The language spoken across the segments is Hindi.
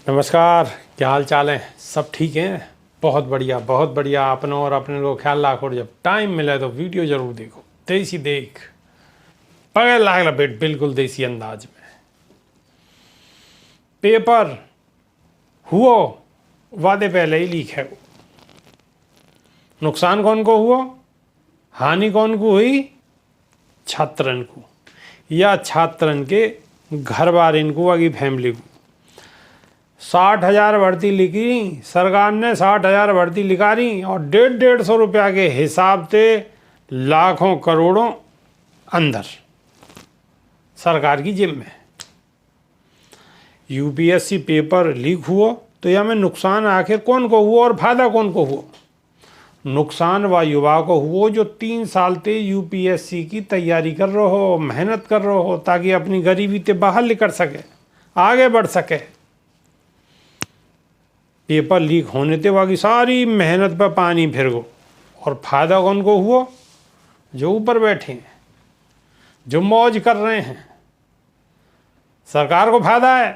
नमस्कार, क्या हाल चाल है? सब ठीक हैं? बहुत बढ़िया, बहुत बढ़िया। अपनों और अपने लोग ख्याल रखो और जब टाइम मिले तो वीडियो जरूर देखो। देसी देख पकड़ लाग लपेट, बिल्कुल देसी अंदाज में। पेपर हुआ, वादे पहले ही लीक है। नुकसान कौन को हुआ, हानि कौन को हुई? छात्रन को, या छात्रन के घर बार इनको आगे फैमिली को। 60,000 भर्ती लिखी सरकार ने, 60,000 भर्ती लिखा रही और 150 रुपया के हिसाब से लाखों करोड़ों अंदर सरकार की जेब में। यूपीएससी पेपर लीक हुआ तो या में नुकसान आखिर कौन को हुआ और फायदा कौन को हुआ? नुकसान व युवा को हुआ जो 3 साल से यूपीएससी की तैयारी कर रहे हो, मेहनत कर रहे हो, ताकि अपनी गरीबी से बाहर निकल सके, आगे बढ़ सके। पेपर लीक होने ते बाकी सारी मेहनत पर पानी फिर गो। और फायदा कौन को हुआ? जो ऊपर बैठे हैं, जो मौज कर रहे हैं। सरकार को फायदा है।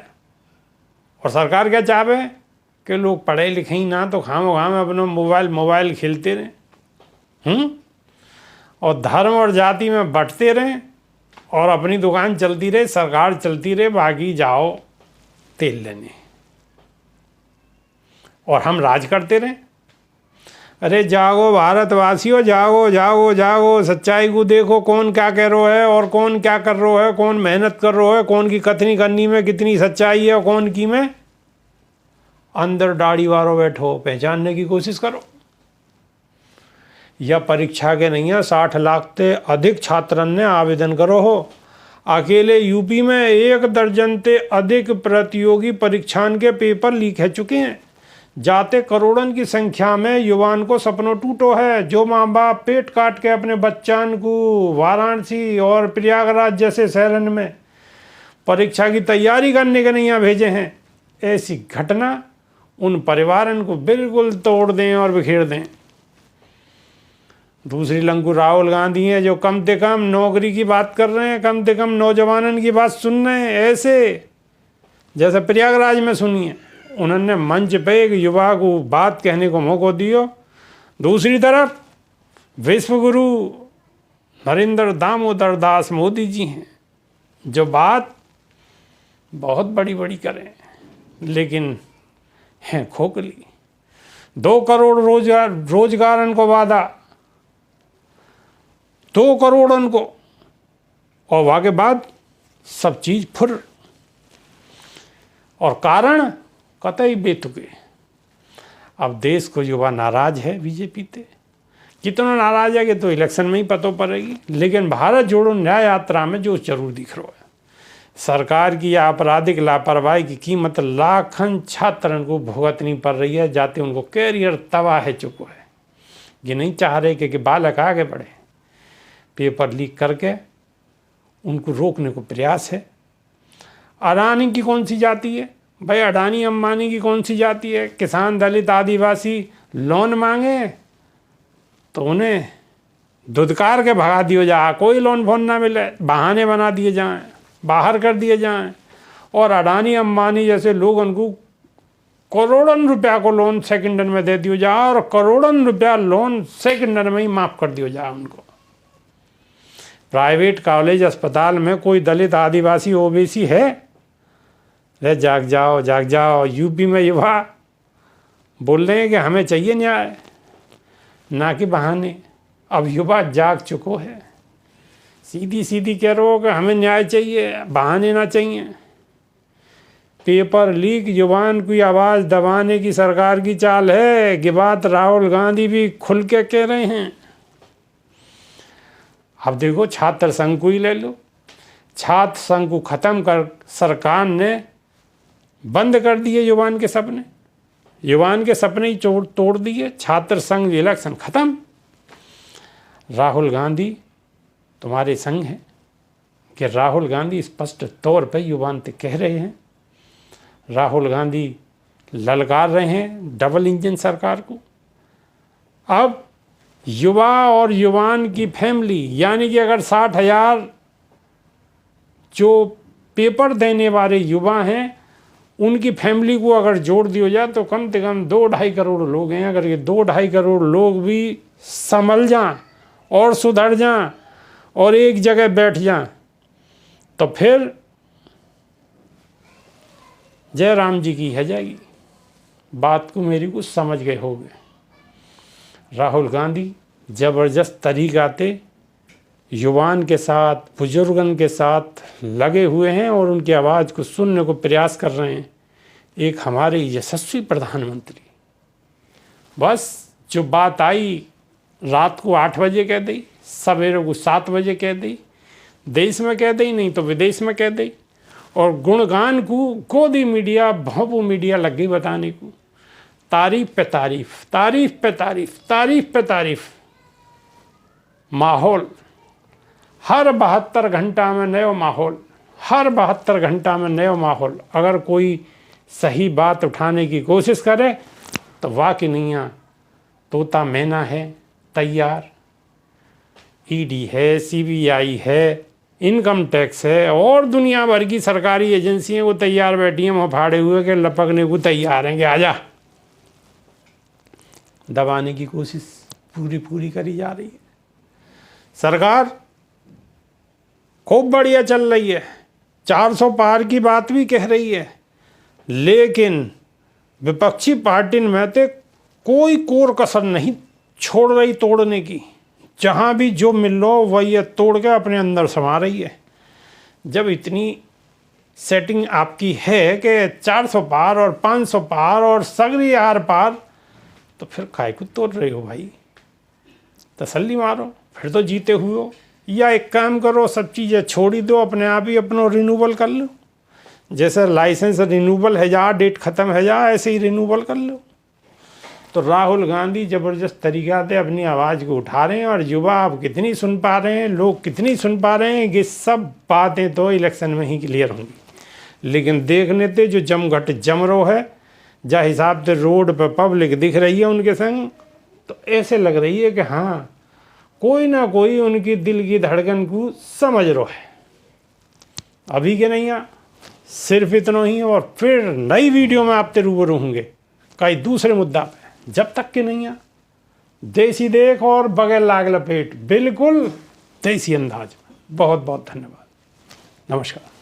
और सरकार क्या चाहे कि लोग पढ़े लिखे ही ना, तो खाम अपना मोबाइल खेलते रहें, और धर्म और जाति में बंटते रहें और अपनी दुकान चलती रहे, सरकार चलती रहे, बाकी जाओ तेल लेने और हम राज करते रहें। अरे जागो भारतवासियों, जागो जागो जागो, सच्चाई को देखो, कौन क्या कह रहा है और कौन क्या कर रहा है, कौन मेहनत कर रहा है, कौन की कथनी करनी में कितनी सच्चाई है और कौन की में अंदर दाढ़ी वारो बैठो, पहचानने की कोशिश करो। यह परीक्षा के नहीं है, 60 लाख से अधिक छात्रन ने आवेदन करो हो। अकेले यूपी में 1 दर्जन से अधिक प्रतियोगी परीक्षान के पेपर लीक है चुके हैं। जाते करोड़ों की संख्या में युवान को सपनों टूटो है। जो माँ बाप पेट काट के अपने बच्चन को वाराणसी और प्रयागराज जैसे शहरन में परीक्षा की तैयारी करने के नहीं भेजे हैं, ऐसी घटना उन परिवारों को बिल्कुल तोड़ दें और बिखेर दें। दूसरी लंगू राहुल गांधी है, जो कम से कम नौकरी की बात कर रहे हैं, कम से कम नौजवानों की बात सुन रहे हैं। ऐसे जैसे प्रयागराज में सुनिए, उन्होंने मंच पे एक युवा को बात कहने को मौका दियो। दूसरी तरफ विश्व गुरु नरेंद्र दामोदर दास मोदी जी हैं, जो बात बहुत बड़ी बड़ी करें लेकिन हैं खोखली। 2 करोड़ रोजगार को वादा, 2 करोड़ उनको, और वहाँ के बाद सब चीज़ फुर। और कारण कतई बेतुके। अब देश को युवा नाराज है बीजेपी से। कितना नाराज है कि तो इलेक्शन में ही पता पड़ेगी। लेकिन भारत जोड़ो न्याय यात्रा में जो जरूर दिख रहा है, सरकार की आपराधिक लापरवाही की कीमत लाखन छात्रन को भुगतनी पड़ रही है। जाते उनको कैरियर तबाह है चुका है। ये नहीं चाह रहे कि बालक आगे बढ़े। पेपर लीक करके उनको रोकने को प्रयास है। अडानी की कौन सी जाति है भाई? अडानी अंबानी की कौन सी जाति है? किसान दलित आदिवासी लोन मांगे तो उन्हें धुतकार के भगा दिया जाए, कोई लोन फोन ना मिले, बहाने बना दिए जाएं, बाहर कर दिए जाएं। और अडानी अंबानी जैसे लोग उनको करोड़ों रुपया को लोन सेकंडन में दे दिया जाए और करोड़ों रुपया लोन सेकंडन में ही माफ़ कर दिया जाए उनको। प्राइवेट कॉलेज अस्पताल में कोई दलित आदिवासी ओबीसी है? रे जाग जाओ जाग जाओ। यूपी में युवा बोल रहे हैं कि हमें चाहिए न्याय, ना कि बहाने। अब युवा जाग चुको है, सीधी सीधी कह रहे हो कि हमें न्याय चाहिए, बहाने ना चाहिए। पेपर लीक युवान की आवाज़ दबाने की सरकार की चाल है। ये बात राहुल गांधी भी खुल के कह रहे हैं। अब देखो, छात्र संघ को ही ले लो। छात्र संघ को ख़त्म कर सरकार ने बंद कर दिए युवान के सपने। युवान के सपने ही तोड़ दिए। छात्र संघ इलेक्शन ख़त्म। राहुल गांधी तुम्हारे संग हैं कि राहुल गांधी स्पष्ट तौर पर युवान से कह रहे हैं। राहुल गांधी ललकार रहे हैं डबल इंजन सरकार को। अब युवा और युवान की फैमिली, यानी कि अगर 60,000 जो पेपर देने वाले युवा हैं उनकी फैमिली को अगर जोड़ दिया जाए तो कम से कम 2-2.5 करोड़ लोग हैं। अगर ये 2-2.5 करोड़ लोग भी संभल जाएं और सुधर जाएं और एक जगह बैठ जाएं तो फिर जय राम जी की है जाएगी। बात को मेरी कुछ समझ गए होंगे। राहुल गांधी ज़बरदस्त तरीक़ा से युवान के साथ, बुजुर्गन के साथ लगे हुए हैं और उनकी आवाज़ को सुनने को प्रयास कर रहे हैं। एक हमारे यशस्वी प्रधानमंत्री, बस जो बात आई रात को 8 बजे कह दी, सवेरे को 7 बजे कह दी, देश में कह दी नहीं तो विदेश में कह दी, और गुणगान को गोदी मीडिया, भोंपू मीडिया लग गई बताने को। तारीफ पे तारीफ, तारीफ पे तारीफ, तारीफ पे तारीफ। माहौल हर 72 घंटा में नया माहौल, हर 72 घंटा में नया माहौल। अगर कोई सही बात उठाने की कोशिश करे तो वाकई नहीं तोता मैना है तैयार, ईडी है, सीबीआई है, इनकम टैक्स है और दुनिया भर की सरकारी एजेंसियां वो तैयार बैठी हैं, वहाँ फाड़े हुए के लपकने को तैयार हैं कि आजा। दबाने की कोशिश पूरी करी जा रही है। सरकार खूब बढ़िया चल रही है, 400 पार की बात भी कह रही है, लेकिन विपक्षी पार्टी में तो कोई कोर कसर नहीं छोड़ रही तोड़ने की। जहाँ भी जो मिल लो वही ये तोड़ के अपने अंदर समा रही है। जब इतनी सेटिंग आपकी है कि 400 पार और 500 पार और सगरी आर पार, तो फिर काय को तोड़ रहे हो भाई? तसल्ली मारो, फिर तो जीते हुए हो। या एक काम करो, सब चीज़ें छोड़ ही दो, अपने आप ही अपना रिन्यूअल कर लो। जैसे लाइसेंस रिन्यूअल है जा, डेट ख़त्म है जा, ऐसे ही रिन्यूअल कर लो। तो राहुल गांधी ज़बरदस्त तरीक़ा से अपनी आवाज़ को उठा रहे हैं और युवा आप कितनी सुन पा रहे हैं, लोग कितनी सुन पा रहे हैं, ये सब बातें तो इलेक्शन में ही क्लियर होंगी। लेकिन देखने ते जो जमघट जम रो है, जा हिसाब से रोड पर पब्लिक दिख रही है उनके संग, तो ऐसे लग रही है कि हाँ कोई ना कोई उनकी दिल की धड़कन को समझ रो है। अभी के नहीं सिर्फ इतना ही, और फिर नई वीडियो में आपसे रूबरू होंगे कई दूसरे मुद्दा पे। जब तक के नहीं देसी देख और बगैर लाग लपेट, बिल्कुल देसी अंदाज में। बहुत बहुत धन्यवाद, नमस्कार।